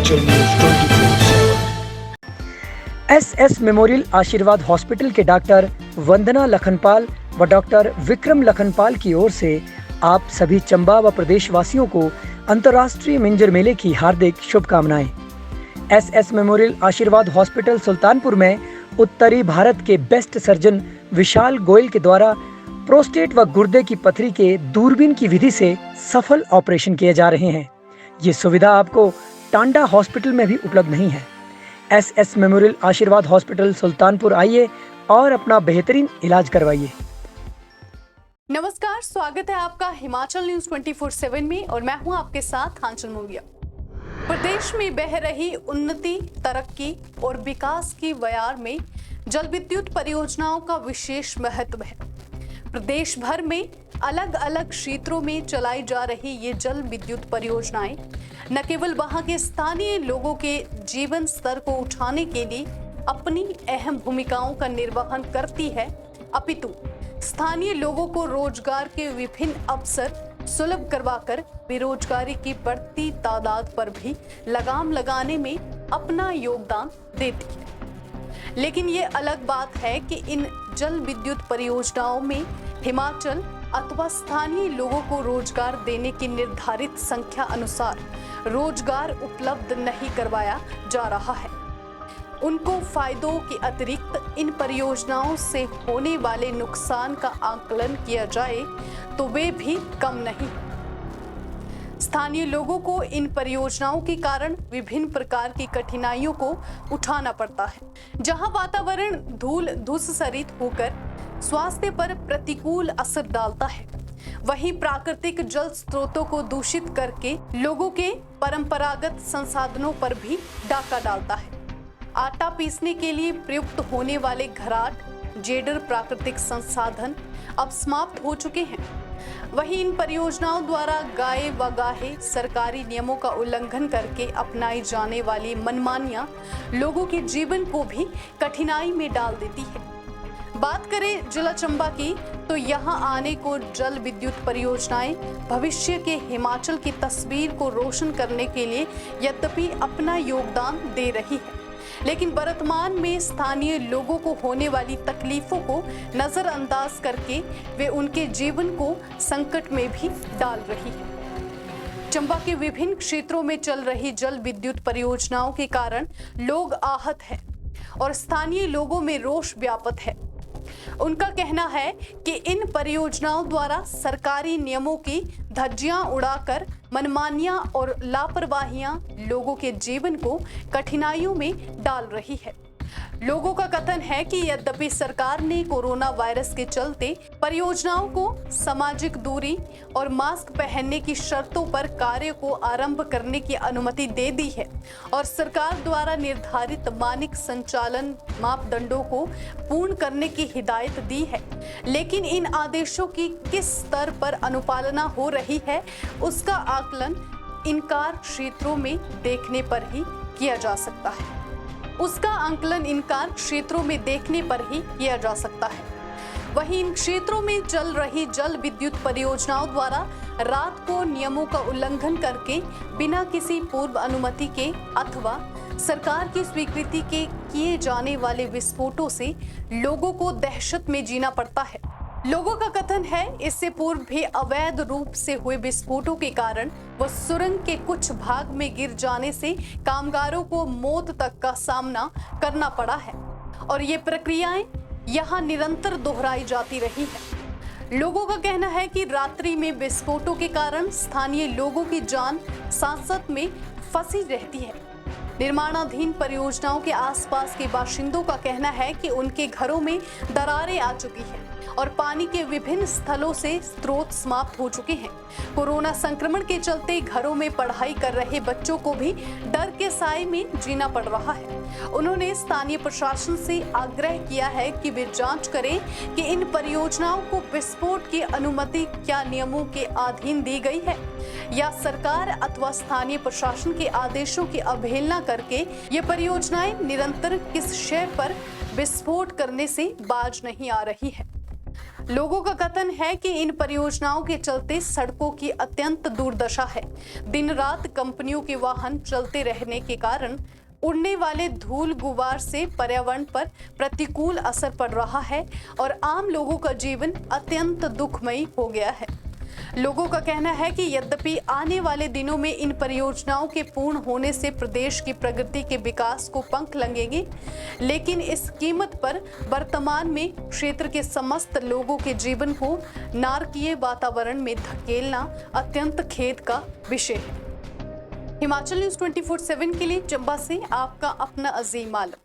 Himachal news 24/7। SS memorial आशीर्वाद hospital के doctor वंदना लखनपाल व डॉक्टर विक्रम लखनपाल की ओर से आप सभी चंबा व प्रदेशवासियों को अंतर्राष्ट्रीय मिंजर मेले की हार्दिक शुभकामनाएं। एसएस मेमोरियल आशीर्वाद हॉस्पिटल सुल्तानपुर में उत्तरी भारत के बेस्ट सर्जन विशाल गोयल के द्वारा प्रोस्टेट व गुर्दे की पथरी के दूरबीन की विधि से सफल ऑपरेशन किए जा रहे हैं। ये सुविधा आपको टांडा हॉस्पिटल में भी उपलब्ध नहीं है। एसएस मेमोरियल आशीर्वाद हॉस्पिटल सुल्तानपुर आइए और अपना बेहतरीन इलाज करवाइए। नमस्कार, स्वागत है आपका हिमाचल न्यूज 24/7 में और मैं हूं आपके साथ आंचल मोंगिया। प्रदेश में बह रही उन्नति, तरक्की और विकास की बयार में जल विद्युत परियोजनाओं का विशेष महत्व है। प्रदेश भर में अलग अलग क्षेत्रों में चलाई जा रही ये जल विद्युत परियोजनाएं न केवल वहां के स्थानीय लोगों के जीवन स्तर को उठाने के लिए अपनी अहम भूमिकाओं का निर्वहन करती है, अपितु स्थानीय लोगों को रोजगार के विभिन्न अवसर सुलभ करवाकर बेरोजगारी की बढ़ती तादाद पर भी लगाम लगाने में अपना योगदान देती है। लेकिन ये अलग बात है कि इन जल विद्युत परियोजनाओं में हिमाचल अथवा स्थानीय लोगों को रोजगार देने की निर्धारित संख्या अनुसार रोजगार उपलब्ध नहीं करवाया जा रहा है। उनको फायदों के अतिरिक्त इन परियोजनाओं से होने वाले नुकसान का आकलन किया जाए तो वे भी कम नहीं। स्थानीय लोगों को इन परियोजनाओं के कारण विभिन्न प्रकार की कठिनाइयों को उठाना पड़ता है, जहां वातावरण धूल धूसरित होकर स्वास्थ्य पर प्रतिकूल असर डालता है, वहीं प्राकृतिक जल स्रोतों को दूषित करके लोगों के परंपरागत संसाधनों पर भी डाका डालता है। आटा पीसने के लिए प्रयुक्त होने वाले घराट, जेडर प्राकृतिक संसाधन अब समाप्त हो चुके हैं। वहीं इन परियोजनाओं द्वारा गाए व गाहे सरकारी नियमों का उल्लंघन करके अपनाई जाने वाली मनमानियां लोगों के जीवन को भी कठिनाई में डाल देती है। बात करें जिला चंबा की तो यहाँ आने को जल विद्युत परियोजनाएं भविष्य के हिमाचल की तस्वीर को रोशन करने के लिए यद्यपि अपना योगदान दे रही है, लेकिन वर्तमान में स्थानीय लोगों को होने वाली तकलीफों को नजरअंदाज करके वे उनके जीवन को संकट में भी डाल रही है। चंबा के विभिन्न क्षेत्रों में चल रही जल विद्युत परियोजनाओं के कारण लोग आहत हैं और स्थानीय लोगों में रोष व्याप्त है। उनका कहना है कि इन परियोजनाओं द्वारा सरकारी नियमों की धज्जियां उड़ाकर मनमानियां और लापरवाहियां लोगों के जीवन को कठिनाइयों में डाल रही है। लोगों का कथन है कि यद्यपि सरकार ने कोरोना वायरस के चलते परियोजनाओं को सामाजिक दूरी और मास्क पहनने की शर्तों पर कार्य को आरंभ करने की अनुमति दे दी है और सरकार द्वारा निर्धारित मानक संचालन मापदंडों को पूर्ण करने की हिदायत दी है, लेकिन इन आदेशों की किस स्तर पर अनुपालना हो रही है उसका आकलन इनकार क्षेत्रों में देखने पर ही किया जा सकता है। वहीं इन क्षेत्रों में चल रही जल विद्युत परियोजनाओं द्वारा रात को नियमों का उल्लंघन करके बिना किसी पूर्व अनुमति के अथवा सरकार की स्वीकृति के किए जाने वाले विस्फोटों से लोगों को दहशत में जीना पड़ता है। लोगों का कथन है इससे पूर्व भी अवैध रूप से हुए विस्फोटों के कारण व सुरंग के कुछ भाग में गिर जाने से कामगारों को मौत तक का सामना करना पड़ा है और ये प्रक्रियाएं यहाँ निरंतर दोहराई जाती रही है। लोगों का कहना है कि रात्रि में विस्फोटों के कारण स्थानीय लोगों की जान सांसत में फंसी रहती है। निर्माणाधीन परियोजनाओं के आसपास के बाशिंदों का कहना है कि उनके घरों में दरारें आ चुकी हैं और पानी के विभिन्न स्थलों से स्रोत समाप्त हो चुके हैं। कोरोना संक्रमण के चलते घरों में पढ़ाई कर रहे बच्चों को भी डर के साए में जीना पड़ रहा है। उन्होंने स्थानीय प्रशासन से आग्रह किया है कि वे जांच करें कि इन परियोजनाओं को विस्फोट की अनुमति क्या नियमों के अधीन दी गई है या सरकार अथवा स्थानीय प्रशासन के आदेशों की अवहेलना करके ये परियोजनाएं निरंतर किस शय पर विस्फोट करने से बाज नहीं आ रही है। लोगों का कथन है कि इन परियोजनाओं के चलते सड़कों की अत्यंत दुर्दशा है। दिन रात कंपनियों के वाहन चलते रहने के कारण उड़ने वाले धूल गुबार से पर्यावरण पर प्रतिकूल असर पड़ रहा है और आम लोगों का जीवन अत्यंत दुखमयी हो गया है। लोगों का कहना है कि यद्यपि आने वाले दिनों में इन परियोजनाओं के पूर्ण होने से प्रदेश की प्रगति के विकास को पंख लगेंगे, लेकिन इस कीमत पर वर्तमान में क्षेत्र के समस्त लोगों के जीवन को नारकीय वातावरण में धकेलना अत्यंत खेद का विषय है। हिमाचल न्यूज़ 24/7 के लिए चंबा से आपका अपना अजीम आलम।